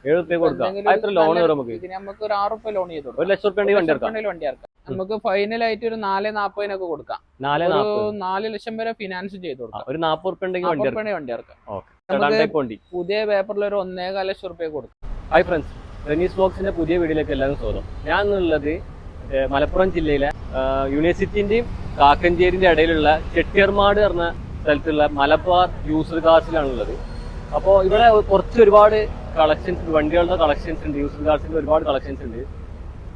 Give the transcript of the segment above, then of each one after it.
7 കൊടുക്കാം. എത്ര ലോൺ വരും നമുക്ക്? ഇതിന് നമുക്ക് ഒരു 6 ലോൺ ചെയ്ത് കൊടുക്കാം. 1 ലക്ഷം റുപ്യ വണ്ടി ഇറക്കാം. വണ്ടി ഇറക്കാം. നമുക്ക് ഫൈനലായിട്ട് ഒരു 4,40 കൊടുക്കാം. 4 ലക്ഷം വരെ ഫിനാൻസ് ചെയ്ത് കൊടുക്കാം. ഒരു 40 വണ്ടി ഇറക്കാം. പുതിയ പേപ്പറിൽ ഒരു 1.25 ലക്ഷം റുപ്യ കൊടുക്കാം. ഹായ് ഫ്രണ്ട്സ്, റെനീസ് വ്ലോഗ്സിന്റെ പുതിയ വീഡിയോയിലേക്ക് എല്ലാവരും സ്വാഗതം. ഞാൻ ഉള്ളത് മലപ്പുറം ജില്ലയിലെ യൂണിവേഴ്സിറ്റിന്റെയും കാക്കഞ്ചേരിന്റെ ഇടയിലുള്ള ചെട്ടിയർമാട് പറഞ്ഞ സ്ഥലത്തുള്ള മലബാർ യൂസർ കാർസിലാണുള്ളത്. അപ്പോൾ ഇവിടെ ഒരുപാട് കളക്ഷൻസ്, വണ്ടികളുടെ കളക്ഷൻസ് ഉണ്ട്, യൂസർ കാർസിന്റെ ഒരുപാട് കളക്ഷൻസ് ഉണ്ട്.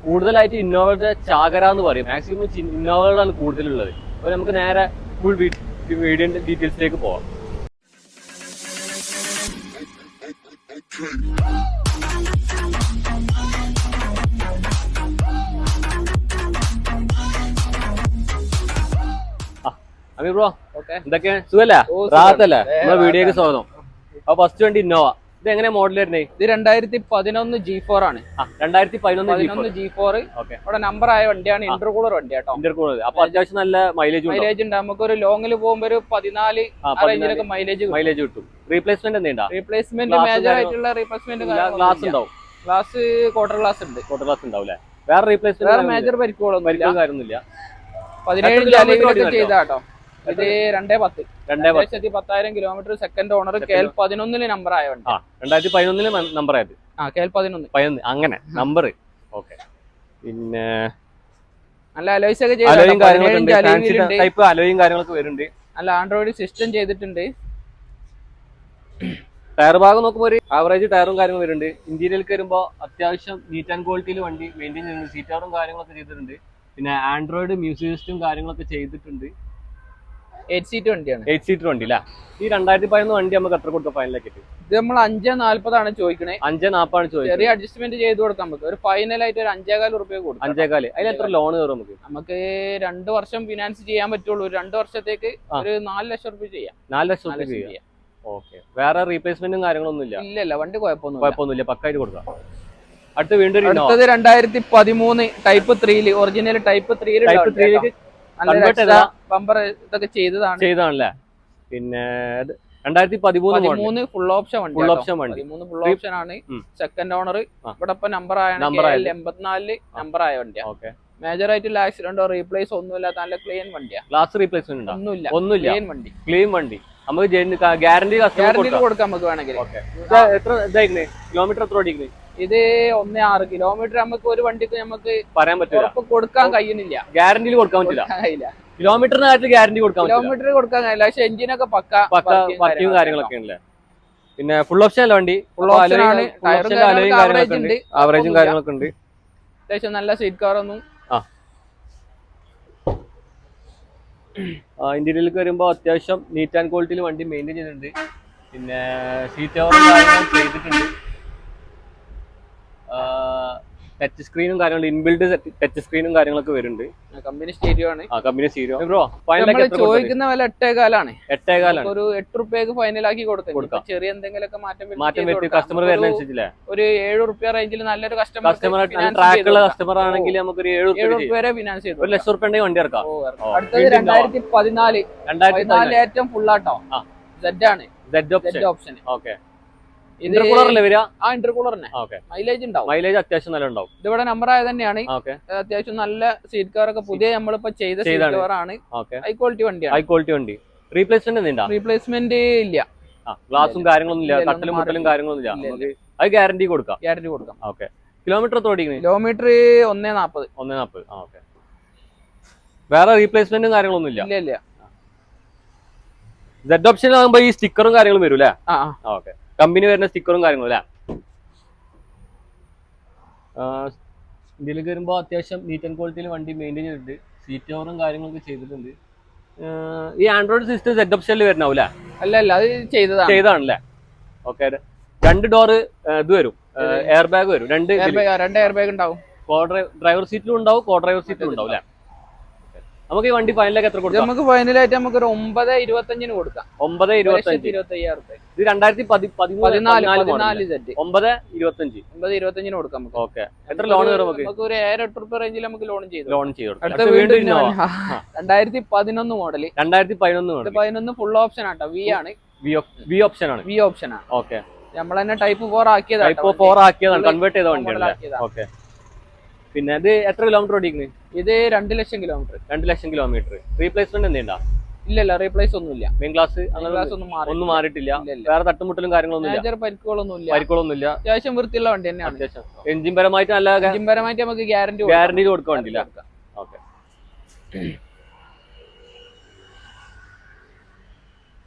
കൂടുതലായിട്ട് ഇന്നോവയുടെ ചാകര എന്ന് പറയും. മാക്സിമം ഇന്നോവകളാണ് കൂടുതലുള്ളത്. അപ്പോൾ നമുക്ക് നേരെ ഫുൾ വീഡിയോന്റെ ഡീറ്റെയിൽസിലേക്ക് പോവാം. അമീർ ബ്രോ, എന്തൊക്കെ സുഖല്ലേ? റാഹത്തല്ലേ? നമ്മുടെ വീഡിയോക്ക് സ്വാഗതം. അപ്പൊ ഫസ്റ്റ് വണ്ടി ഇന്നോവ. ഇത് എങ്ങനെ മോഡൽ വരുന്നത്? ഇത് 2011 G4 ആണ്. 2011 G4 ഇവിടെ നമ്പർ ആയ വണ്ടിയാണ്. ഇന്റർകൂളർ വണ്ടി കേട്ടോ. ഇന്റർകൂളർ. അപ്പൊ അത്യാവശ്യം നല്ല മൈലേജ് ഉണ്ട്. നമുക്ക് ഒരു ലോങ്ങിൽ പോകുമ്പോ ഒരു 14 റേഞ്ചിലൊക്കെ മൈലേജ് കിട്ടും. റീപ്ലേസ്മെന്റ് എന്താ? റീപ്ലേസ്മെന്റ് മേജർ ആയിട്ടുള്ള റീപ്ലേസ്മെന്റ് ഗ്ലാസ് ഉണ്ടാവും. ഗ്ലാസ് ക്വാർട്ടർ ഗ്ലാസ് ഉണ്ട്. ക്വാർട്ടർ ഗ്ലാസ് ഉണ്ടാവില്ലേ? വേറെ റീപ്ലേസ്മെന്റ് വേറെ മേജർ പരിക്കുകളൊന്നും കാര്യമൊന്നുമില്ല. 17 ചെയ്താട്ടോ. ഇത് 210,000 kilometre. Second owner KL11 number ആയ വണ്ടി. 2011 നമ്പർ ആയത്. KL11 അങ്ങനെ നമ്പർ. ഓക്കെ. പിന്നെ നല്ല അലോയ്സ് ഒക്കെ അലോയും കാര്യങ്ങളൊക്കെ വരുന്നുണ്ട്. നല്ല ആൻഡ്രോയിഡ് സിസ്റ്റം ചെയ്തിട്ടുണ്ട്. ടയർ ഭാഗം നോക്കുമ്പോൾ ഒരു ആവറേജ് ടയറും കാര്യങ്ങളും വരുന്നുണ്ട്. ഇന്റീരിയറിൽ വരുമ്പോൾ അത്യാവശ്യം നീറ്റ് ആൻഡ് ക്വാളിറ്റിയിൽ വണ്ടി മെയിൻറ്റെയിൻ ചെയ്യുന്നുണ്ട്. സീറ്റാറും കാര്യങ്ങളൊക്കെ ചെയ്തിട്ടുണ്ട്. പിന്നെ ആൻഡ്രോയിഡ് മ്യൂസിക് സിസ്റ്റം കാര്യങ്ങളൊക്കെ ചെയ്തിട്ടുണ്ട്. 8 സീറ്റ് വണ്ടിയാണ്. 8 സീറ്റർ വണ്ടി അല്ലേ? ഈ 2011 വണ്ടി നമുക്ക് എത്ര കൊടുക്കാം ഫൈനലാക്കി? ഇത് നമ്മൾ 5,40 ചോദിക്കണേ. 5,40 ചോദിക്കും. ചെറിയ അഡ്ജസ്റ്റ്മെന്റ് ചെയ്ത് കൊടുക്കാം. നമുക്ക് ഒരു ഫൈനലായിട്ട് ഒരു 5,15 റുപ്യ കൊടുക്കും. 5,15. അതിൽ എത്ര ലോൺ കയറും നമുക്ക് 2 വർഷം ഫിനാൻസ് ചെയ്യാൻ പറ്റുള്ളൂ. 2 വർഷത്തേക്ക് ഒരു 4 ലക്ഷം റുപ്യ ചെയ്യാം. 4 ലക്ഷം റുപ്യ ചെയ്യാം. ഓക്കെ. വേറെ റീപ്ലേസ്മെന്റും കാര്യങ്ങളൊന്നും ഇല്ല. വണ്ടി കുഴപ്പമൊന്നുമില്ല. പക്കായിട്ട് കൊടുക്കാം. അടുത്ത് വീണ്ടും 2013 ടൈപ്പ് 3 ഒറിജിനൽ ടൈപ്പ് 3 ബമ്പർ ഇതൊക്കെ ചെയ്തതാണല്ലേ? പിന്നെ 2013 ഫുൾ ഓപ്ഷൻ വണ്ടി. ഫുൾ ഓപ്ഷൻ ആണ്. Second owner. ഇവിടെ ഇപ്പൊ നമ്പർ ആയ 84 നമ്പർ ആയ വണ്ടിയാണ്. മേജർ ആയിട്ടുള്ള ആക്സിഡന്റോ റീപ്ലേസ് ഒന്നുമില്ലാത്ത നല്ല ക്ലീൻ വണ്ടിയാണ്. ഗ്ലാസ് റീപ്ലേസ്മെന്റ് ഒന്നുമില്ല. ക്ലീൻ വണ്ടി. നമുക്ക് ഗ്യാരണ്ടി കൊടുക്കാം. നമുക്ക് വേണമെങ്കിൽ. കിലോമീറ്റർ എത്ര ഓടിക്കുന്നത്? ഇത് 1.6 കിലോമീറ്റർ. നമുക്ക് ഒരു വണ്ടിക്ക് നമുക്ക് പറയാൻ പറ്റില്ല, കൊടുക്കാൻ കഴിയുന്നില്ല. ഗ്യാരണ്ടിയിൽ കൊടുക്കാൻ പറ്റില്ല. കിലോമീറ്ററിന് കാര്യത്തിൽ ഗ്യാരണ്ടി കൊടുക്കാൻ കഴിയില്ല. പക്ഷെ എഞ്ചിനൊക്കെ പക്ക വർക്കിംഗ് കാര്യങ്ങളൊക്കെ ഉണ്ടല്ലേ? പിന്നെ ഫുൾ ഓപ്ഷൻ അല്ല വണ്ടി. ആവറേജും കാര്യങ്ങളൊക്കെ ഉണ്ട്. അത്യാവശ്യം നല്ല സീറ്റ് കവറൊന്നും. ഇന്റീരിയറിലേക്ക് വരുമ്പോൾ അത്യാവശ്യം നീറ്റ് ആൻഡ് ക്വാളിറ്റിയിൽ വണ്ടി മെയിൻറ്റെയിൻ ചെയ്തിട്ടുണ്ട്. പിന്നെ സീറ്റ് കവറും കാര്യങ്ങളും ചെയ്തിട്ടുണ്ട്. ടച്ച് സ്ക്രീനും കാര്യങ്ങളും ഇൻബിൽഡ് ടച്ച് സ്ക്രീനും കാര്യങ്ങളൊക്കെ വരുന്നുണ്ട്. കമ്പനി സ്റ്റീരിയോ ആണ്. Company stereo. ബ്രോ ചോദിക്കുന്ന വില 8,15 8,15. ഒരു 8 റുപ്യക്ക് ഫൈനലാക്കി കൊടുക്കാം. ചെറിയ എന്തെങ്കിലുമൊക്കെ മാറ്റം വരുത്തി കസ്റ്റമർ വരുന്നതനുസരിച്ചില്ലേ? ഒരു 7 റുപ്യ റേഞ്ചിൽ നല്ലൊരു കസ്റ്റമർ കസ്റ്റമർ ആണെങ്കിൽ നമുക്ക് ഒരു 7 റുപ്യ വരെ ഫിനാൻസ് ചെയ്തു. 1 ലക്ഷം റുപ്യ വണ്ടി ഇറക്കാം. അടുത്തത് 2014 ഏറ്റവും ഫുള്ളാട്ടോ. Z ആണ്. Z option. ഓക്കെ. ഇന്റർകൂളറല്ലേ വരിക? ഇന്റർകൂളറിനെ മൈലേജ് ഉണ്ടാവും. മൈലേജ് അത്യാവശ്യം നല്ല ഉണ്ടാവും. ഇതിവിടെ നമ്പർ ആയത് തന്നെയാണ്. അത്യാവശ്യം നല്ല സീറ്റ് കവർ ഒക്കെ പുതിയ നമ്മളിപ്പോ ചെയ്ത സീറ്റ് കവർ ആണ്. ഹൈ ക്വാളിറ്റി വണ്ടി. റീപ്ലേസ്മെന്റ് ഇല്ല. ഗ്ലാസും കാര്യങ്ങളൊന്നും ഇല്ല. കട്ടലും മുട്ടലും കാര്യങ്ങളൊന്നും ഇല്ല. അത് ഗ്യാരണ്ടി കൊടുക്കാം. ഓക്കെ. കിലോമീറ്റർ ഓടിക്കുന്നത്? കിലോമീറ്റർ 1.40. 1.40. ഓക്കെ. വേറെ റീപ്ലേസ്മെന്റും കാര്യങ്ങളൊന്നും ഇല്ല. Z ഓപ്ഷൻ ആകുമ്പോ ഈ സ്റ്റിക്കറും കാര്യങ്ങളും വരും അല്ലേ? ഓക്കെ. കമ്പനി വരുന്ന സ്റ്റിക്കറും കാര്യങ്ങളും അല്ലേ? ഇന്ത്യയിലേക്ക് വരുമ്പോൾ അത്യാവശ്യം നീറ്റ് ആൻഡ് ക്വാളിറ്റിയിൽ വണ്ടി മെയിൻറ്റെയിൻ ചെയ്തിട്ടുണ്ട്. സീറ്റ് കവറും കാര്യങ്ങളൊക്കെ ചെയ്തിട്ടുണ്ട്. ഈ ആൻഡ്രോയിഡ് സിസ്റ്റം Z ഓപ്ഷനിൽ വരുന്നാവൂല്ലേ? അല്ല, അത് ചെയ്താണല്ലേ? ഓക്കെ. 2 ഡോറ് ഇത് വരും, എയർ ബാഗ് വരും. 2 എയർ ബാഗ് ഉണ്ടാവും. ഡ്രൈവർ സീറ്റിലും ഉണ്ടാവും, കോ ഡ്രൈവർ സീറ്റിലും ഉണ്ടാവും അല്ലേ? നമുക്ക് ഈ വണ്ടി ഫൈനലാക്കി എത്ര കൊടുക്കാം? നമുക്ക് ഫൈനലായിട്ട് നമുക്ക് ഒരു 9.25 കൊടുക്കാം. 9.25. ഇത് 2014 9.25 കൊടുക്കാം. ഓക്കെ. എത്ര ലോൺ കയറും നമുക്ക്? ഒരു 7-8 റുപ്യ റേഞ്ചിൽ നമുക്ക് ലോൺ ചെയ്തു. 2011 മോഡൽ. 2011 ഫുൾ ഓപ്ഷൻ ആട്ടോ. വി ഓപ്ഷൻ ആണ്. ഓക്കെ. നമ്മൾ തന്നെ ടൈപ്പ് 4 ആക്കിയതാണ്. ടൈപ്പ് 4 ആക്കിയതാണ്, കൺവേർട്ട് ചെയ്ത വണ്ടിയാണ്. ഓക്കെ. പിന്നെ ഇത് എത്ര കിലോമീറ്റർ ഓടിക്കുന്നത്? ഇത് 2 ലക്ഷം കിലോമീറ്റർ. 2 ലക്ഷം കിലോമീറ്റർ. റീപ്ലേസ്മെന്റ് എന്തെയുണ്ടാ? ഇല്ല, റീപ്ലേസ് ഒന്നുമില്ല. മെയിൻ ക്ലാസ് ഒന്നും മാറിയിട്ടില്ല. വേറെ തട്ടുമുട്ടലും കാര്യങ്ങളൊന്നും പരിക്കുകളൊന്നുമില്ല. അത്യാവശ്യം വൃത്തിയുള്ള വണ്ടി തന്നെയാണ്. എഞ്ചിൻ പരമായിട്ട് നല്ല എഞ്ചിൻ പരമായിട്ട് നമുക്ക് ഗ്യാരണ്ടി കൊടുക്കാൻ വേണ്ടിയില്ല. ഓക്കെ.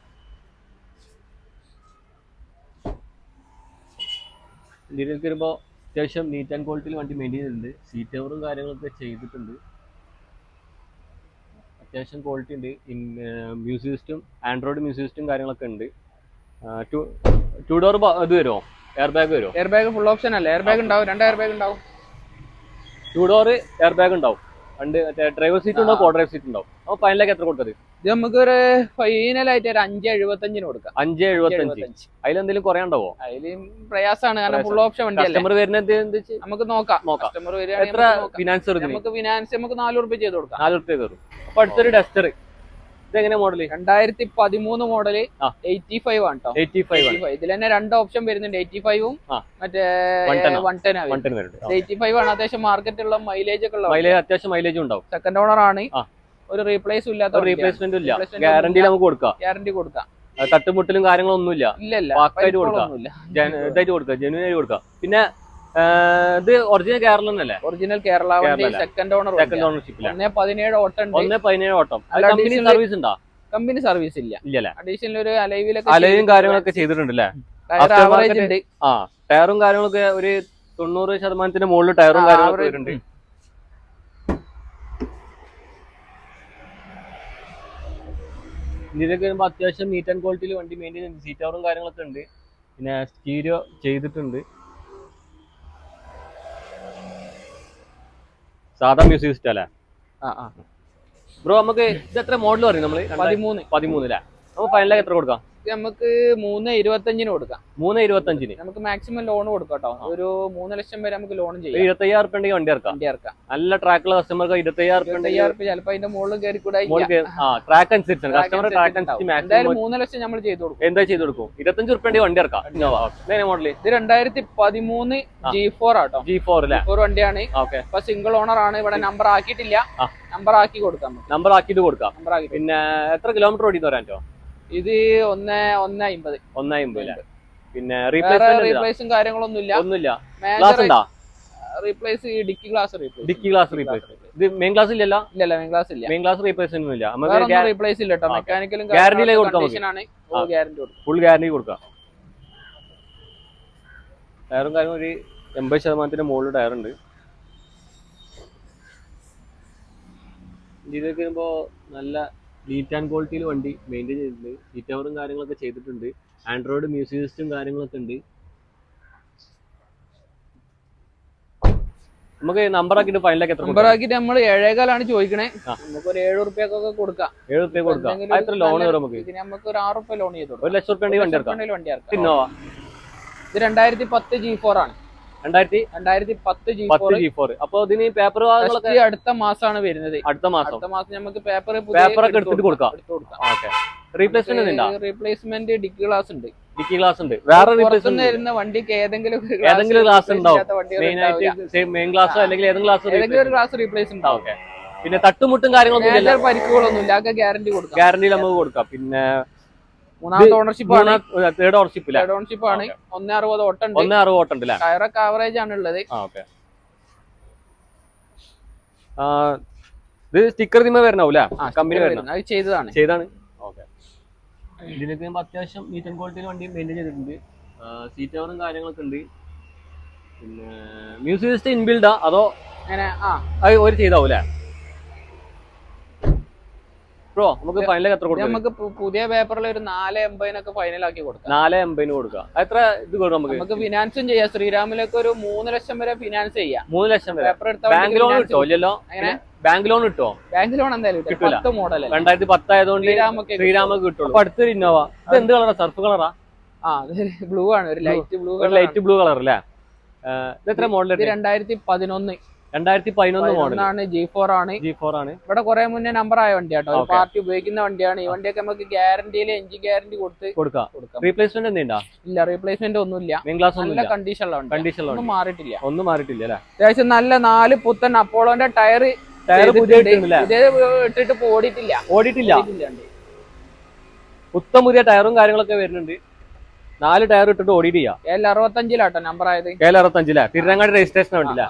ഇന്ത്യയിലേക്ക് വരുമ്പോൾ അത്യാവശ്യം നീറ്റ് ആൻഡ് ക്വാളിറ്റിയിൽ വണ്ടി മെയിൻറ്റെയിൻ ചെയ്യുന്നുണ്ട്. സീറ്റ് കവറും കാര്യങ്ങളൊക്കെ ചെയ്തിട്ടുണ്ട്. അത്യാവശ്യം ക്വാളിറ്റി ഉണ്ട്. Music system, Android music system കാര്യങ്ങളൊക്കെ ഉണ്ട്. 2 ഡോർ ഇത് വരുമോ? എയർ ബാഗ് വരുമോ? എയർ ബാഗ് ഫുൾ ഓപ്ഷൻ അല്ലേ? എയർ ബാഗ് ഉണ്ടാവും, 2 എയർ ബാഗ് ഉണ്ടാവും. 2 ഡോർ എയർ ബാഗ് ഉണ്ടാവും. മറ്റേ ഡ്രൈവർ സീറ്റ് ഉണ്ടാവും, കോ ഡ്രൈവർ സീറ്റ് ഉണ്ടാവും. അപ്പോൾ ഫൈനലൊക്കെ എത്ര കൊടുത്തത്? ഇത് നമുക്ക് ഒരു ഫൈനലായിട്ട് ഒരു 5.75 കൊടുക്കാം. 5.75. അതിലെന്തെങ്കിലും കുറയാണ്ടാവോ? അതില് പ്രയാസമാണ്, കാരണം ഫുൾ ഓപ്ഷൻ വണ്ടി കസ്റ്റമർ വരുന്നത് നമുക്ക് നോക്കാം. കസ്റ്റമർ എത്ര ഫിനാൻസ് നമുക്ക് ഫിനാൻസ് നമുക്ക് 4 രൂപ ചെയ്ത് കൊടുക്കാം. 4 രൂപ കയറും. അപ്പൊ അടുത്തൊരു ഡസ്റ്റർ. ഇതെങ്ങനെ മോഡല്? 2013 മോഡല് 85 ആണ് കേട്ടോ. 85. ഇതിൽ തന്നെ 2 ഓപ്ഷൻ വരുന്നുണ്ട്, 85ഉം മറ്റേ 110 85 ആണ്. അത്യാവശ്യം മാർക്കറ്റുള്ള മൈലേജ് ഒക്കെ ഉള്ള അത്യാവശ്യം മൈലേജ് ഉണ്ടാവും. സെക്കൻഡ് ഓണർ ആണ്. ഒരു റീപ്ലേസും ഇല്ലാത്ത റീപ്ലേസ്മെന്റ് ഇല്ല. ഗ്യാരണ്ടി നമുക്ക് കൊടുക്കാം. ഗ്യാരണ്ടി കൊടുക്കാം. തട്ടുമുട്ടലും കാര്യങ്ങളൊന്നുമില്ല. ഇല്ല, ഇതായിട്ട് കൊടുക്കാം, ജെന്യൂൻ ആയിട്ട് കൊടുക്കാം. പിന്നെ ഇത് ഒറിജിനൽ കേരള തന്നെയല്ലേ? ഒറിജിനൽ കേരള വണ്ടി, സെക്കൻഡ് ഓണർഷിപ്പ്. 1.17 ഓട്ടം. 1.17 ഓട്ടം. കമ്പനി സർവീസ് ഉണ്ടോ? കമ്പനി സർവീസ് ഇല്ല. അഡീഷണൽ ഒരു അലൈവും കാര്യങ്ങളൊക്കെ ചെയ്തിട്ടുണ്ടല്ലേ? ടയറും കാര്യങ്ങളൊക്കെ ഒരു 90% മുകളിൽ ടയറും കാര്യങ്ങളൊക്കെ വരുന്നുണ്ട്. ഇതിലൊക്കെ വരുമ്പോൾ അത്യാവശ്യം നീറ്റ് ആൻഡ് ക്വാളിറ്റിയിൽ വണ്ടി മെയിൻറ്റെയിൻ ചെയ്യുന്നുണ്ട്. സീറ്റ് കവറും കാര്യങ്ങളൊക്കെ ഉണ്ട്. പിന്നെ സ്റ്റീരിയോ ചെയ്തിട്ടുണ്ട്. സാധാ മ്യൂസിക് സിസ്റ്റം അല്ലേ? ബ്രോ, നമുക്ക് ഇത് എത്ര മോഡൽ പറയും നമ്മള്? 13 അല്ലേ? നമുക്ക് ഫൈനലായി എത്ര കൊടുക്കാം? നമുക്ക് 3.25 കൊടുക്കാം. 3.25 നമുക്ക് മാക്സിമം ലോൺ കൊടുക്കാം കേട്ടോ. ഒരു 3 ലക്ഷം വരെ നമുക്ക് ലോൺ ചെയ്യാം. 25,000 റുപ്യ ഉണ്ടെങ്കിൽ വണ്ടി ഇറക്കാം. നല്ല ട്രാക്കുള്ള കസ്റ്റമർക്ക് 25,000 റുപ്യ ചിലപ്പോ അതിന്റെ മുകളിൽ കയറി കൂടെ. ട്രാക്ക് അനുസരിച്ചാണ് കസ്റ്റമർ ട്രാക്ക് അനുസരിച്ച് എന്തായാലും 3 ലക്ഷം നമ്മൾ ചെയ്ത് കൊടുക്കും. എന്താ ചെയ്ത് കൊടുക്കും? 25 റുപ്യ ഉണ്ടെങ്കിൽ വണ്ടി ഇറക്കാം. മോഡല് ഇത് 2013 G4 ആട്ടോ. G4 അല്ലേ? വണ്ടിയാണ്. ഇപ്പൊ സിംഗിൾ ഓണർ ആണ്. ഇവിടെ നമ്പർ ആക്കിയിട്ടില്ല. നമ്പർ ആക്കി കൊടുക്കാം. നമ്പർ ആക്കിയിട്ട് കൊടുക്കാം. പിന്നെ എത്ര കിലോമീറ്റർ ഓടി തരാൻ പറ്റോ? ഇത് 1.50. പിന്നെ റീപ്ലേസും കാര്യങ്ങളൊന്നുമില്ല. Replace dicky glass replace. ഇത് മെയിൻ ക്ലാസ് ഇല്ലല്ലോ? ഇല്ല, മെയിൻ ക്ലാസ് ഇല്ല. മെയിൻ ക്ലാസ് റീപ്ലേസ്മെന്റ് ഇല്ല. റീപ്ലേസ് ഇല്ല കേട്ടോ. മെക്കാനിക്കലും ഗ്യാരണ്ടി കൊടുക്കാം. ഫുൾ ഗ്യാരണ്ടി കൊടുക്കാം. ടയറും കാര്യം ഒരു 80% മുകളിൽ ടയറുണ്ട്. ഇതിലേക്ക് വരുമ്പോ നല്ല നീറ്റ് ആൻഡ് ക്വാളിറ്റിയിൽ വണ്ടി മെയിൻറ്റെയിൻ ചെയ്തിട്ടുണ്ട്. സീറ്റ് കവറും കാര്യങ്ങളൊക്കെ ചെയ്തിട്ടുണ്ട്. ആൻഡ്രോയിഡ് മ്യൂസിക് സിസ്റ്റം കാര്യങ്ങളൊക്കെ ഉണ്ട്. നമുക്ക് നമ്പർ ആക്കിയിട്ട് ഫൈനലാക്കി എത്ര? നമ്പർ ആക്കിയിട്ട് നമ്മൾ 7.25 ചോദിക്കണേ. നമുക്ക് ഒരു 7 റുപ്യൊക്കെ കൊടുക്കാം. 7 റുപ്യ കൊടുക്കാം. എത്ര ലോൺ കയറും നമുക്ക്? നമുക്ക് ഒരു 6 റുപ്യ ലോൺ ചെയ്തു. 1 ലക്ഷം റുപ്യ വണ്ടി ഇറക്കാം. ഇന്നോവ. ഇത് 2010 G4 ആണ്. 2010 G4. അപ്പൊ ഇതിന് പേപ്പർ അടുത്ത മാസമാണ് വരുന്നത്. അടുത്ത മാസം നമുക്ക് പേപ്പർ ഒക്കെ എടുത്തിട്ട് കൊടുക്കാം. റീപ്ലേസ്മെന്റ് ഡിക്കി ഗ്ലാസ് ഉണ്ട്. വേറെ വരുന്ന വണ്ടിക്ക് ഏതെങ്കിലും ഗ്ലാസ് ഉണ്ടാവും. മെയിൻ ഗ്ലാസോ അല്ലെങ്കിൽ ഏതെങ്കിലും ഒരു ഗ്ലാസ് റീപ്ലേസ് ഉണ്ടാവും. പിന്നെ തട്ടുമുട്ടും കാര്യങ്ങളൊന്നും പരിക്കുകളൊന്നും ഇല്ല. ഗ്യാരണ്ടി നമുക്ക് കൊടുക്കാം. പിന്നെ മൂന്നാമത്തെ ഓണർഷിപ്പ് ആണ്. തേർഡ് ഓണർഷിപ്പ് ആണ്. 1.60 ഓട്ടം. 1.60 ഓട്ടം ഉണ്ട്. ടയറൊക്കെ ആവറേജ് ആണ് ഉള്ളത്. ഇത് സ്റ്റിക്കർ തീമ വരണാവൂല? കമ്പനി ചെയ്തതാണ്. ഇതിലേക്ക് അത്യാവശ്യം നീറ്റ് ആൻഡ് ക്വാളിറ്റിയിൽ വണ്ടി മെയിൻറ്റെയിൻ ചെയ്തിട്ടുണ്ട്. സീറ്റ് കവറും കാര്യങ്ങളൊക്കെ ഉണ്ട്. പിന്നെ മ്യൂസിക് സിസ്റ്റം ഇൻബിൽഡാ അതോ ഒരു ചെയ്താവൂലേ? ബ്രോ, നമുക്ക് ഫൈനൽ എത്ര കൊടുക്കാം? നമുക്ക് പുതിയ പേപ്പറിൽ ഒരു 4.80 ഫൈനൽ ആക്കി കൊടുക്കാം. 4.80 കൊടുക്കാം. എത്ര ഇത് കൊടുക്കും? നമുക്ക് ഫിനാൻസും ചെയ്യാം. ശ്രീരാമിലേക്ക് ഒരു 3 ലക്ഷം വരെ ഫിനാൻസ് ചെയ്യാം. 3 ലക്ഷം വരെ. ബാങ്ക് ലോൺ കിട്ടോ? ഇല്ലല്ലോ. ബാങ്ക് ലോൺ കിട്ടോ? ബാങ്ക് ലോൺ എന്തായാലും കിട്ടില്ല. 2010 ആയതുകൊണ്ട് ശ്രീരാമക്ക് കിട്ടുള്ളൂ. അപ്പൊ അടുത്തൊരു ഇന്നോവ. ഇത് എന്ത് കളറാ? സർഫ് കളറാ? ബ്ലൂ ആണ്. ഒരു ലൈറ്റ് ബ്ലൂ കളർ അല്ലേ? ഇത് എത്ര മോഡൽ? 2011 2011 മോഡൽ ആണ്. G4 ആണ്. ഇവിടെ കുറെ മുന്നേ നമ്പർ ആയ വണ്ടിയാട്ടോ. ഒരു പാർട്ടി ഉപയോഗിക്കുന്ന വണ്ടിയാണ്. ഈ വണ്ടിയൊക്കെ നമുക്ക് ഗ്യാരണ്ടിയിൽ എഞ്ചിൻ ഗ്യാരണ്ടി കൊടുക്കാം. റീപ്ലേസ്മെന്റ് എന്തെയ്യണ്ടാ? ഇല്ല, റീപ്ലേസ്മെന്റ് ഒന്നുമില്ല. നല്ല കണ്ടീഷനുള്ള വണ്ടി. ഒന്നും മാറിയിട്ടില്ല അല്ലേ? അത്യാവശ്യം നല്ല 4 പുത്തൻ അപ്പോളോന്റെ ടയർ പുതിയ ഇട്ടിട്ട് ഓടിയിട്ടില്ല. പുത്തൻ പുതിയ ടയറും കാര്യങ്ങളൊക്കെ വരുന്നുണ്ട്. 4 ടയർ ഇട്ടിട്ട് ഓടിയിട്ടില്ല. L65 നമ്പർ ആയത്. L65 തിരുരങ്ങാടി രജിസ്ട്രേഷൻ വണ്ടിയില്ല.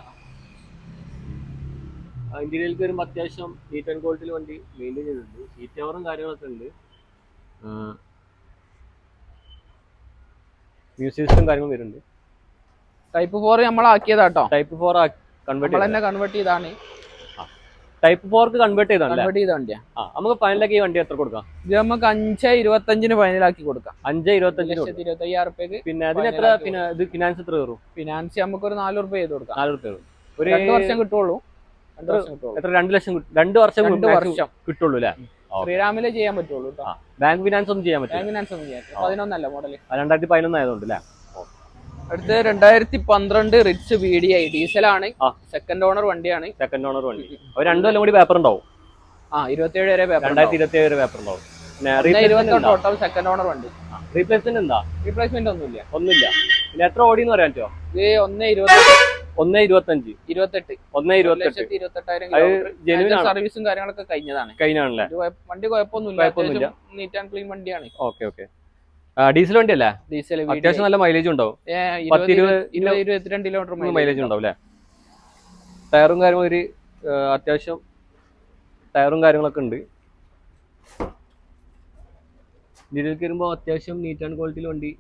ഇന്ത്യയിലേക്ക് വരുമ്പോൾ അത്യാവശ്യം നീറ്റ് ആൻഡ് ക്വാളിറ്റിയിൽ വണ്ടി മെയിൻറ്റെയിൻ ചെയ്തിട്ടുണ്ട്. സീറ്റ് കവറും കാര്യങ്ങളൊക്കെ ഉണ്ട്. മ്യൂസിക് സിസ്റ്റം കാര്യങ്ങളും വരുന്നുണ്ട്. Type 4 നമ്മളാക്കിയതാട്ടോ. Type 4 കൺവേർട്ട് ചെയ്താണ്. Type 4 കൺവേർട്ട് ചെയ്ത വണ്ടിയാ. നമുക്ക് ഫൈനലാക്കി ഈ വണ്ടി എത്ര കൊടുക്കാം? ഇത് നമുക്ക് 5.25 ഫൈനലാക്കി കൊടുക്കാം. 5.25 പിന്നെ അതിന് എത്ര ഇത് ഫിനാൻസ് എത്ര കയറും? ഫിനാൻസ് നമുക്ക് ഒരു 4 രൂപ ചെയ്ത് കൊടുക്കാം. 4 രൂപ ഒരു 2 വർഷം കിട്ടുള്ളൂ. എത്ര 2 ലക്ഷം 2 വർഷം കിട്ടുള്ളൂ അല്ലേ? ശ്രീരാമിലെ ചെയ്യാൻ പറ്റുള്ളൂ. ബാങ്ക് ഫിനാൻസ് ഒന്നും ചെയ്യാൻ പറ്റില്ല. 11 മോഡൽ 2011 ആയതുകൊണ്ട് അല്ലേ? അടുത്ത് 2012 റിച്ച് VDI ഡീസലാണ്. സെക്കൻഡ് ഓണർ വണ്ടിയാണ്. ഒരു 2 കൊല്ലം കൂടി പേപ്പർ ഉണ്ടാവും. 27 വരെ പേപ്പർ 2027 വരെ പേപ്പർ ഉണ്ടാവും. ടോട്ടൽ സെക്കൻഡ് ഓണർ വണ്ടി. റീപ്ലേസ്മെന്റ് എന്താ? റീപ്ലേസ്മെന്റ് ഒന്നുമില്ല. പിന്നെ എത്ര ഓടിന്ന് പറയാൻ പറ്റുമോ? 1.28 സർവീസും കാര്യങ്ങളൊക്കെ കഴിഞ്ഞതാണല്ലേ? വണ്ടി കുഴപ്പമൊന്നുമില്ല. നീറ്റ് ആൻഡ് ക്ലീൻ വണ്ടിയാണ്. ഓക്കെ. ഡീസൽ വണ്ടി അല്ലേ? ഡീസൽ അത്യാവശ്യം നല്ല മൈലേജ് ഉണ്ടാവും. 22 കിലോമീറ്റർ മൈലേജ് ഉണ്ടാവും അല്ലേ? ടയറും കാര്യങ്ങളും ഒരു അത്യാവശ്യം ടയറും കാര്യങ്ങളൊക്കെ ഉണ്ട്. ഇതിലേക്ക് വരുമ്പോൾ അത്യാവശ്യം നീറ്റ് ആൻഡ് ക്വാളിറ്റിയിൽ വണ്ടി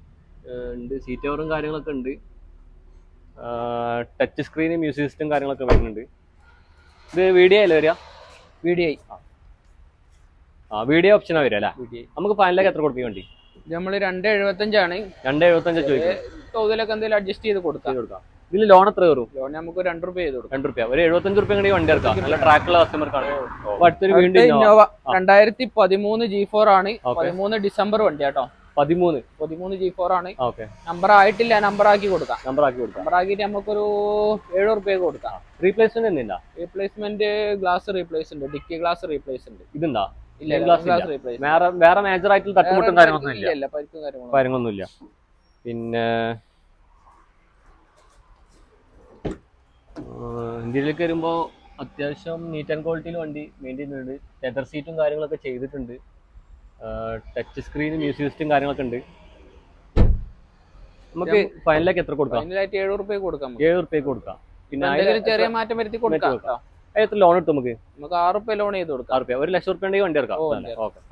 ഉണ്ട്. സീറ്റ് കവറും കാര്യങ്ങളൊക്കെ ഉണ്ട്. ടച്ച് സ്ക്രീൻ മ്യൂസിക് സിസ്റ്റം കാര്യങ്ങളൊക്കെ വരുന്നുണ്ട്. ഇത് VDI അല്ലേ വരിക? VDI VDI ഓപ്ഷനാണ് വരിക അല്ലേ? നമുക്ക് ഫൈനലാക്കി എത്ര കൊടുക്കും വണ്ടി? നമ്മള് 2.75 2.75 ചോദിക്കും. തോതിലൊക്കെ എന്തെങ്കിലും അഡ്ജസ്റ്റ് ചെയ്ത് കൊടുക്കാം. ഇതിൽ ലോൺ എത്ര കയറും? ലോൺ നമുക്ക് 2 രൂപ ചെയ്ത് കൊടുക്കാം. 2 രൂപ ഒരു 75 രൂപ വണ്ടി ഇറക്കാം. നല്ല ട്രാക്കുള്ള കസ്റ്റമർക്കാണ്. അടുത്തൊരു വീണ്ടും ഇന്നോവ 2013 G4 ആണ്. 13 ഡിസംബർ വണ്ടി കേട്ടോ. 13 G4 ആണ്. നമ്പർ ആയിട്ടില്ല. നമ്പർ ആക്കി കൊടുക്കാം. നമ്പർ ആക്കിയിട്ട് നമുക്കൊരു 7 രൂപ കൊടുക്കാം. റീപ്ലേസ്മെന്റ് എന്തിനാ? റീപ്ലേസ്മെന്റ് ഗ്ലാസ് റീപ്ലേസ് ഉണ്ട്. ഡിക്കി ഗ്ലാസ് റീപ്ലേസ് ഉണ്ട്. ഇതെന്താ? വേറെ മേജർ ആയിട്ടുള്ള തട്ടുമുട്ടും കാര്യങ്ങളൊന്നുമില്ല. പിന്നെ ഇന്ത്യയിലേക്ക് വരുമ്പോൾ അത്യാവശ്യം നീറ്റ് ആൻഡ് ക്വാളിറ്റിയിൽ വണ്ടി മെയിൻറ്റെയിൻ ചെയ്യുന്നുണ്ട്. ലെതർ സീറ്റും കാര്യങ്ങളൊക്കെ ചെയ്തിട്ടുണ്ട്. ടച്ച് സ്ക്രീൻ മ്യൂസിക് സിസ്റ്റം കാര്യങ്ങളൊക്കെ ഉണ്ട്. നമുക്ക് ഫൈനലാക്കി എത്ര കൊടുക്കാം? 7 രൂപ കൊടുക്കാം. 7 രൂപ കൊടുക്കാം. പിന്നെ ചെറിയ മാറ്റം വരുത്തി കൊടുക്കാം. എത്ര ലോൺ എടുത്തു? നമുക്ക് 6 രൂപ ലോൺ ചെയ്ത് കൊടുക്കാം. 6 രൂപ 1 ലക്ഷം രൂപ വണ്ടി ഇറക്കാം.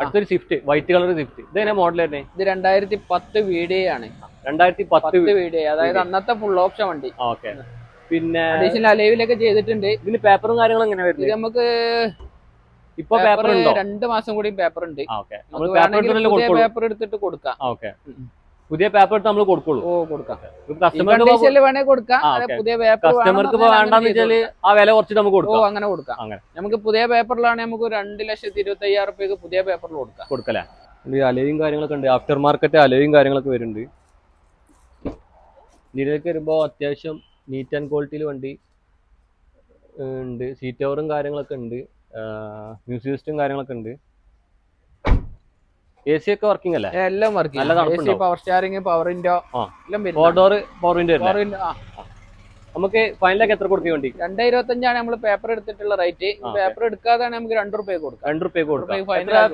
അടുത്തൊരു സ്വിഫ്റ്റ് വൈറ്റ് കളർ സ്വിഫ്റ്റ്. ഇതേ മോഡൽ തന്നെ? ഇത് 2010 VDI ആണ്. 2010 VDI അതായത് അന്നത്തെ ഫുൾ ഓപ്ഷൻ വണ്ടി. പിന്നെ അഡീഷണൽ അലൈവിലൊക്കെ ചെയ്തിട്ടുണ്ട്. ഇതിന് പേപ്പറും കാര്യങ്ങളും എങ്ങനെ വരുന്നത്? നമുക്ക് ഇപ്പൊ പേപ്പർ ഉണ്ടോ? 2 മാസം കൂടി പേപ്പർ ഉണ്ട്. പേപ്പർ എടുത്തിട്ട് കൊടുക്കാം. പുതിയ പേപ്പർ എടുത്ത് നമ്മൾ കൊടുക്കുള്ളൂ. കസ്റ്റമർക്ക് വേണ്ടെന്ന് വെച്ചാല് ആ വില കുറച്ചിട്ട് നമുക്ക് കൊടുക്കാം. അങ്ങനെ കൊടുക്കാം. നമുക്ക് പുതിയ പേപ്പറിലാണ് നമുക്ക് 2,25,000 രൂപയ്ക്ക് പുതിയ പേപ്പറിൽ കൊടുക്കല്ലേ? അലയും കാര്യങ്ങളൊക്കെ ഉണ്ട്. ആഫ്റ്റർ മാർക്കറ്റ് അലയും കാര്യങ്ങളൊക്കെ വരുന്നുണ്ട്. ഇതിലേക്ക് വരുമ്പോൾ അത്യാവശ്യം നീറ്റ് ആൻഡ് ക്വാളിറ്റിയിൽ വണ്ടി ഉണ്ട്. സീറ്റ് കവറും കാര്യങ്ങളൊക്കെ ഉണ്ട്. മ്യൂസിക് സിസ്റ്റം കാര്യങ്ങളൊക്കെ ഉണ്ട്. AC ഒക്കെ വർക്കിംഗ് അല്ലേ? എല്ലാം working. Power steering, power window എല്ലാം വരും. 4 ഡോർ പവർ വിൻഡോ. നമുക്ക് ഫൈനലാക്കി എത്ര കൊടുക്കും വണ്ടി? 2.25 നമ്മൾ പേപ്പർ എടുത്തിട്ടുള്ള റേറ്റ്. പേപ്പർ എടുക്കാതെ നമുക്ക് 2 രൂപ കൊടുക്കാം. 2 രൂപ കൊടുക്കാം.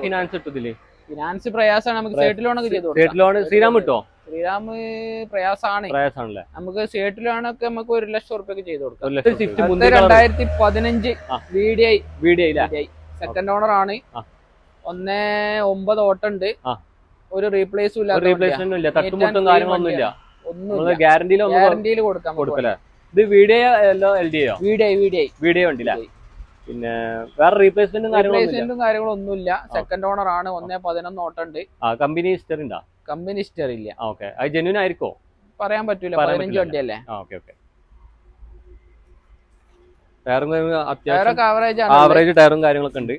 ഫിനാൻസ് കിട്ടത്തില്ലേ? ഫിനാൻസ് പ്രയാസമാണ്. നമുക്ക് സ്റ്റേറ്റ് ലോൺ ഒക്കെ ചെയ്ത് സ്റ്റേറ്റ് ലോൺ ശ്രീരാം കിട്ടോ? ശ്രീരാം പ്രയാസമാണല്ലേ? നമുക്ക് സ്റ്റേറ്റ് ലോണൊക്കെ നമുക്ക് 1 ലക്ഷം രൂപയ്ക്ക് ചെയ്ത് കൊടുക്കാം. 2015 VDI സെക്കൻഡ് ഓണർ ആണ്. 1.9 ഓട്ടുണ്ട്. ഒരു റീപ്ലേസും ഇല്ല. തട്ടുമുട്ടും കാര്യങ്ങളൊന്നുമില്ല. ഗ്യാരണ്ടിയിൽ കൊടുക്കാം. ഇത് VDI LDI വണ്ടിയില്ല. പിന്നെ വേറെ റീപ്ലേസ്മെന്റും കാര്യങ്ങളൊന്നുമില്ല. സെക്കൻഡ് ഓണർ ആണ്. 1.11 ഓട്ടുണ്ട്. കമ്പനി ഹിസ്റ്ററി ഉണ്ടോ? കമ്പനി ഹിസ്റ്ററി ഇല്ല. ഓക്കെ. അത് ജെന്യൂൻ ആയിരിക്കോ? പറയാൻ പറ്റൂല. 15 വണ്ടിയല്ലേ? ആവറേജ് ടയറും കാര്യങ്ങളൊക്കെ ഉണ്ട്.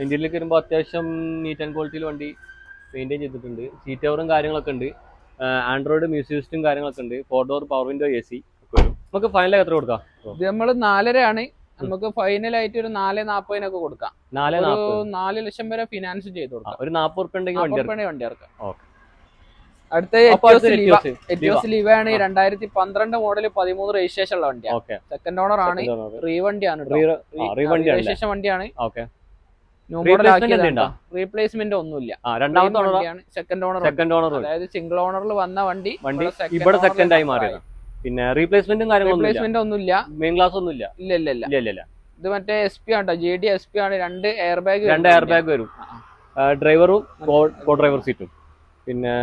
ഇന്ത്യയിലേക്ക് വരുമ്പോൾ അത്യാവശ്യം നീറ്റ് ആൻഡ് ക്വാളിറ്റിയിൽ വണ്ടി മെയിൻറ്റെയിൻ ചെയ്തിട്ടുണ്ട്. സീറ്റ് കവറും കാര്യങ്ങളൊക്കെ ഉണ്ട്. ആൻഡ്രോയിഡ് മ്യൂസിക് സിസ്റ്റം കാര്യങ്ങളൊക്കെ ഉണ്ട്. 4 ഡോർ പവർ വിൻഡോ AC ഒക്കെ വരും. നമുക്ക് ഫൈനൽ എത്ര കൊടുക്കാം? ഇത് നമ്മള് 4.5 നമുക്ക് ഫൈനൽ ആയിട്ട് ഒരു 4.40 കൊടുക്കാം. 4 ലക്ഷം വരെ ഫിനാൻസ് ചെയ്ത് കൊടുക്കാം. ഒരു 40 ഉറുപ്പിക ഉണ്ടെങ്കിൽ വണ്ടി ഇറക്കാം. അടുത്ത എറ്റിയോസ് ലിവയാണ് 2012 മോഡൽ 13 രജിസ്ട്രേഷൻ ഉള്ള വണ്ടിയാണ്. സെക്കൻഡ് ഓണർ ആണ്. റീ വണ്ടിയാണ്. രജിസ്ട്രേഷൻ വണ്ടിയാണ്. റീപ്ലേസ്മെന്റ് ഒന്നുമില്ല. സെക്കൻഡ് ഓണർ അതായത് സിംഗിൾ ഓണറിൽ വന്ന വണ്ടി ഇവിടെ സെക്കൻഡ് ആയി മാറിയത്. പിന്നെ റീപ്ലേസ്മെന്റും റീപ്ലേസ്മെന്റ് ഒന്നുമില്ല. മെയിൻ ക്ലാസ് ഒന്നും ഇല്ല. ഇല്ല. ഇത് മറ്റേ SP ആണ്, GD SP ആണ്. 2 എയർ ബാഗ് വരും. ഡ്രൈവറും കോ ഡ്രൈവർ സീറ്റും. പിന്നെ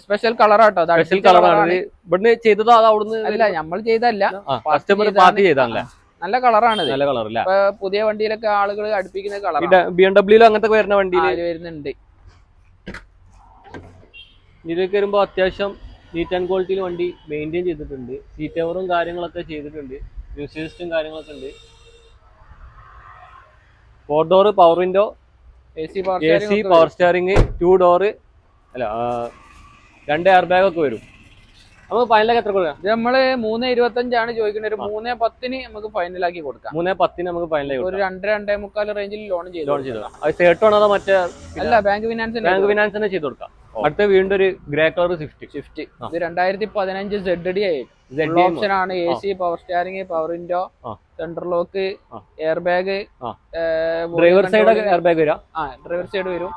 സ്പെഷ്യൽ കളറാട്ടോ. സ്പെഷ്യൽ കളറാണ്. ഇവിടുന്ന് ചെയ്തതോ അത് അവിടുന്ന്? അല്ല, നമ്മൾ ചെയ്തല്ല, കസ്റ്റമർ പാർട്ടി ചെയ്താണല്ലേ. നല്ല കളറാണ്. നല്ല കളർ അല്ല. പുതിയ വണ്ടിയിലൊക്കെ ആളുകൾ അടുപ്പിക്കുന്ന കളർ. BMW അങ്ങനത്തെ വരുന്ന വണ്ടിയിൽ വരുന്നുണ്ട്. ഇതിലേക്ക് വരുമ്പോ അത്യാവശ്യം നീറ്റ് ആൻഡ് ക്വാളിറ്റിയിൽ വണ്ടി മെയിൻറ്റെയിൻ ചെയ്തിട്ടുണ്ട്. സീറ്റ് കവറും കാര്യങ്ങളൊക്കെ ചെയ്തിട്ടുണ്ട്. മ്യൂസിക് സിസ്റ്റം കാര്യങ്ങളൊക്കെ ഉണ്ട്. 4 door power window, AC power steering, 2 door അല്ല 2 എയർ ബാഗ് ഒക്കെ വരും. നമുക്ക് ഫൈനലൊക്കെ എത്ര കൊടുക്കാം? നമ്മള് 3.25 ചോദിക്കുന്നത്. ഒരു 3.10 നമുക്ക് ഫൈനലാക്കി കൊടുക്കാം. 3.10 നമുക്ക് ഫൈനലാക്കി ഒരു 2-2.25 റേഞ്ചിൽ ലോൺ ചെയ്തു. അത് സേർട്ടാണോ അതോ മറ്റേ? അല്ല, ബാങ്ക് ഫിനാൻസ് തന്നെ ചെയ്ത് കൊടുക്കാം. അടുത്ത വീണ്ടും ഒരു ഗ്രേ കളർ സ്വിഫ്റ്റ്. ഇത് 2015 ZD ഓപ്ഷൻ ആണ്. AC power steering, power window, centre lock, air bag, driver side air bag വരും. ഡ്രൈവർ സൈഡ് വരും.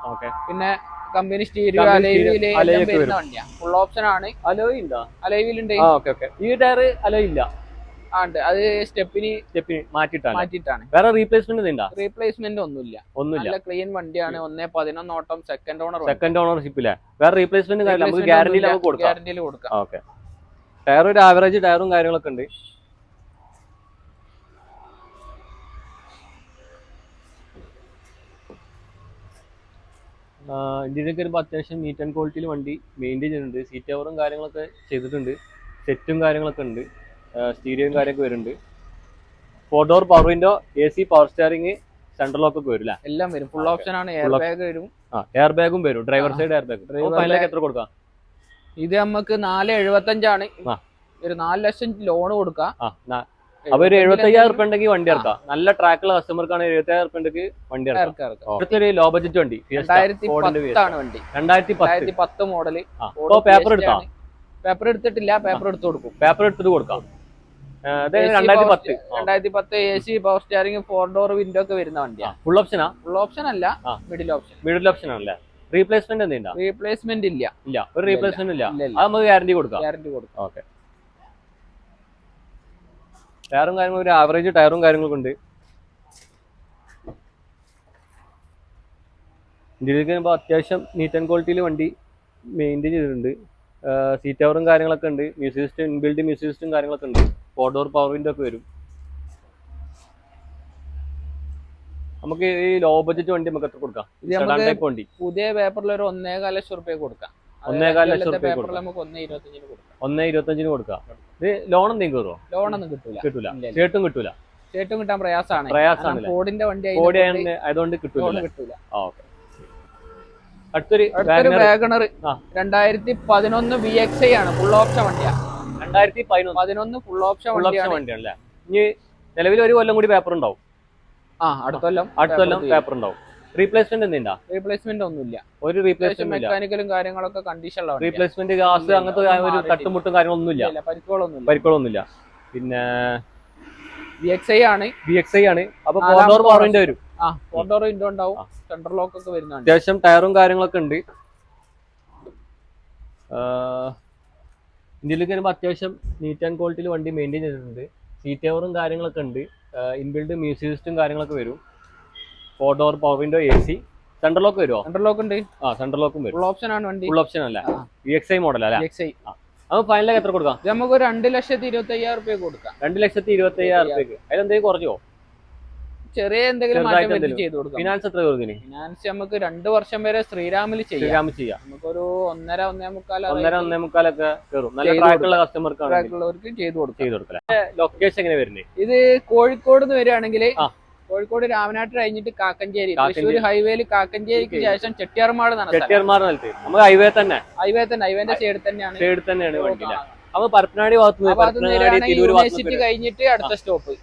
പിന്നെ കമ്പനി സ്റ്റീരിയോ വരുന്ന വണ്ടിയാണ്. ഫുൾ ഓപ്ഷൻ ആണ്. അലോയിലുണ്ട്. ഈ ടയർ അലോയ് ഇല്ല. അത് സ്റ്റെപ്പിന് മാറ്റിട്ടാണ്. വേറെ റീപ്ലേസ്മെന്റ് ഒന്നുമില്ല. ക്ലീൻ വണ്ടിയാണ്. 1.11 ഓട്ടം. സെക്കൻഡ് ഓണർഷിപ്പില്ല. വേറെ റീപ്ലേസ്മെന്റ് ഗ്യാരണ്ടിയിൽ കൊടുക്കാം. ഓക്കെ. ടയർ ഒരു ആവറേജ് ടയറും കാര്യങ്ങളൊക്കെ ഉണ്ട്. ഇന്ത്യയിലേക്ക് വരുമ്പോൾ അത്യാവശ്യം നീറ്റ് ആൻഡ് ക്വാളിറ്റിയിൽ വണ്ടി മെയിൻറ്റെയിൻ ചെയ്തിട്ടുണ്ട്. സീറ്റ് കവറും കാര്യങ്ങളൊക്കെ ചെയ്തിട്ടുണ്ട്. സെറ്റും കാര്യങ്ങളൊക്കെ ഉണ്ട്. സ്റ്റീരിയോയും കാര്യമൊക്കെ വരുന്നുണ്ട്. 4 door power window, AC power steering, central lock ഒക്കെ വരും. എല്ലാം വരും. ഫുൾ ഓപ്ഷൻ ആണ്. എയർ ബാഗ് വരും. എയർ ബാഗും വരും. Driver side air bag. ഫൈനലൊക്കെ എത്ര കൊടുക്കാം? ഇത് നമുക്ക് 4.75 ഒരു 4 ലക്ഷം ലോൺ കൊടുക്കാം. അപ്പൊ ഒരു 75,000 ഉറുപ്പിക ഉണ്ടെങ്കിൽ വണ്ടി ഇറക്കാം. നല്ല ട്രാക്കുള്ള കസ്റ്റമർക്കാണ് 75,000 ഉറുപ്പിക ഉണ്ടെങ്കിൽ വണ്ടി ഇറക്കാം. അടുത്തൊരു ലോ ബഡ്ജറ്റ് വണ്ടി 2010 മോഡല്. പേപ്പർ എടുക്കാം. പേപ്പർ എടുത്തിട്ടില്ല. പേപ്പർ എടുത്തിട്ട് കൊടുക്കാം. 2010 AC power steering, 4 door window ഒക്കെ വരുന്ന വണ്ടിയാണ്. ഫുൾ ഓപ്ഷനാ? ഫുൾ ഓപ്ഷൻ അല്ല, മിഡിൽ ഓപ്ഷൻ ആണല്ലേ. റീപ്ലേസ്മെന്റ് എന്തെങ്കിലും? റീപ്ലേസ്മെന്റ് ഇല്ല. ഒരു റീപ്ലേസ്മെന്റ് ഇല്ല. അത് നമുക്ക് ഗ്യാരണ്ടി കൊടുക്കാം. ഓക്കെ. ടയറും കാര്യങ്ങളും ഒരു ആവറേജ് ടയറും കാര്യങ്ങളൊക്കെ ഉണ്ട്. ഇന്ത്യയിലേക്ക് വരുമ്പോൾ അത്യാവശ്യം നീറ്റ് ആൻഡ് ക്വാളിറ്റിയിൽ വണ്ടി മെയിൻറ്റെയിൻ ചെയ്തിട്ടുണ്ട്. സീറ്റ് കവറും കാര്യങ്ങളൊക്കെ ഉണ്ട്. Music system, inbuilt music system കാര്യങ്ങളൊക്കെ ഉണ്ട്. 4 ഡോർ പവർ വിൻഡോ ഒക്കെ വരും. നമുക്ക് ഈ ലോ ബഡ്ജറ്റ് വണ്ടി നമുക്ക് എത്ര കൊടുക്കാം? വണ്ടി പുതിയ പേപ്പറിൽ ഒരു 1.25 ലക്ഷം റുപ്യ കൊടുക്കാം. 1.25 ലക്ഷം റുപ്യ നമുക്ക് 1.25 കൊടുക്കാം. 1.25 കൊടുക്കാം. ഇത് ലോൺ എന്തെങ്കിലും കയറുമോ? ലോണൊന്നും കിട്ടൂല. ചേട്ടും കിട്ടൂല. ചേട്ടും കിട്ടാൻ പ്രയാസമാണ്. ഫോർഡിന്റെ വണ്ടി ആയതുകൊണ്ട് കിട്ടൂല. ഓക്കെ. അടുത്തൊരു വാഗണർ 2011 VXI ആണ്. ഫുൾ ഓപ്ഷൻ വണ്ടിയാണ്. 2011 ഫുൾ ഓപ്ഷൻ വണ്ടിയാണല്ലേ. ഇനി നിലവിൽ ഒരു കൊല്ലം കൂടി പേപ്പർ ഉണ്ടാവും. അടുത്ത കൊല്ലം പേപ്പർ ഉണ്ടാവും. റീപ്ലേസ്മെന്റ് എന്തിനാ? റീപ്ലേസ്മെന്റ് ഒന്നുമില്ല. ഒരു റീപ്ലേസ്മെന്റ് മെക്കാനിക്കലും കാര്യങ്ങളൊക്കെ കണ്ടീഷനുള്ള റീപ്ലേസ്മെന്റ് ഗ്യാസ് അങ്ങനത്തെ ഒരു തട്ടുമുട്ടും കാര്യങ്ങളൊന്നുമില്ല. പരിക്കുകളൊന്നുമില്ല. പിന്നെ VXI ആണ്. അപ്പൊ 4 ഡോർ പവർ വിൻഡോ വരും. 4 ഡോർ വിൻഡോ ഉണ്ടാവും. സെൻട്രൽ ലോക്ക് ഒക്കെ വരുന്നുണ്ട്. അത്യാവശ്യം ടയറും കാര്യങ്ങളൊക്കെ ഉണ്ട്. ഇന്ത്യയിലേക്ക് വരുമ്പോൾ അത്യാവശ്യം നീറ്റ് ആൻഡ് ക്വാളിറ്റിയിൽ വണ്ടി മെയിൻറ്റെയിൻ ചെയ്തിട്ടുണ്ട്. സീറ്റ് കവറും കാര്യങ്ങളൊക്കെ ഉണ്ട്. ഇൻബിൽഡ് മ്യൂസിക് സിസ്റ്റം കാര്യങ്ങളൊക്കെ വരും. 4 door power window, AC. Central lock വരുമോ? സെൻട്രൽ ലോക്ക് ഉണ്ട്. സെൻട്രൽ ലോക്കും വരും. ഫുൾ ഓപ്ഷൻ ആണ് വണ്ടി. ഫുൾ ഓപ്ഷൻ അല്ല. VXI മോഡൽ അല്ലേ? നമുക്ക് ഫൈനലൊക്കെ എത്ര കൊടുക്കാം? നമുക്ക് 2,25,000 റുപ്യ കൊടുക്കാം. 2,25,000 റുപ്യക്ക് അതിലെന്തെങ്കിലും കുറഞ്ഞോ? ചെറിയ എന്തെങ്കിലും ചെയ്ത് കൊടുക്കാം. ഫിനാൻസ് എത്ര കൊടുക്കും? ഫിനാൻസ് നമുക്ക് 2 വർഷം വരെ ശ്രീരാമിൽ ചെയ്യാം. നമുക്കൊരു 1.5 കയറും. നല്ല ട്രാക്കുള്ള കസ്റ്റമർക്ക് ചെയ്ത് കൊടുക്കാം. ലൊക്കേഷൻ എങ്ങനെ വരുന്നത്? ഇത് കോഴിക്കോട് നിന്ന് വരികയാണെങ്കിൽ കോഴിക്കോട് രാമനാട്ട് കഴിഞ്ഞിട്ട് കാക്കഞ്ചേരി, തൃശ്ശൂർ ഹൈവേയിൽ കാക്കഞ്ചേരിക്ക് ശേഷം ചെട്ടിയാർമാട് നമുക്ക് ഹൈവേ തന്നെ. ഹൈവേന്റെ സൈഡ് തന്നെയാണ്. അപ്പൊ പരപ്പനാടി ഭാഗത്തുനിന്ന് യൂണിവേഴ്സിറ്റി കഴിഞ്ഞിട്ട് അടുത്ത സ്റ്റോപ്പ്.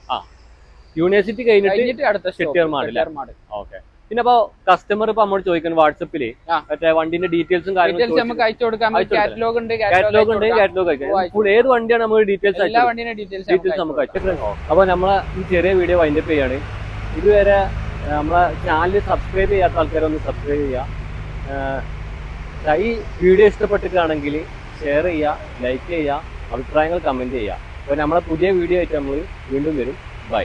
യൂണിവേഴ്സിറ്റി കഴിഞ്ഞിട്ട് അടുത്ത ചെട്ടിയാർമാട്. ഓക്കെ. പിന്നെ അപ്പൊ കസ്റ്റമർ ഇപ്പൊ നമ്മൾ ചോദിക്കുന്നത് വാട്സപ്പില് മറ്റേ വണ്ടിന്റെ ഡീറ്റെയിൽസും കാര്യങ്ങളും നമുക്ക് അയച്ചു കൊടുക്കാം. കാറ്റലോഗ് ഉണ്ട്, കാറ്റലോഗ് ഏത് വണ്ടിയാണ് നമ്മൾ ഡീറ്റെയിൽസ് നമുക്ക് അയച്ചു. അപ്പൊ നമ്മളെ ഈ ചെറിയ വീഡിയോ വൈൻഡപ്പ് ചെയ്യാണ്. ഇതുവരെ നമ്മളെ ചാനൽ സബ്സ്ക്രൈബ് ചെയ്യാത്ത ആൾക്കാരൊന്ന് സബ്സ്ക്രൈബ് ചെയ്യുക. ഈ വീഡിയോ ഇഷ്ടപ്പെട്ടിട്ടാണെങ്കിൽ ഷെയർ ചെയ്യുക, ലൈക്ക് ചെയ്യുക, അഭിപ്രായങ്ങൾ കമന്റ് ചെയ്യുക. അപ്പോൾ നമ്മളെ പുതിയ വീഡിയോ ആയിട്ട് നമ്മൾ വീണ്ടും വരും. ബൈ.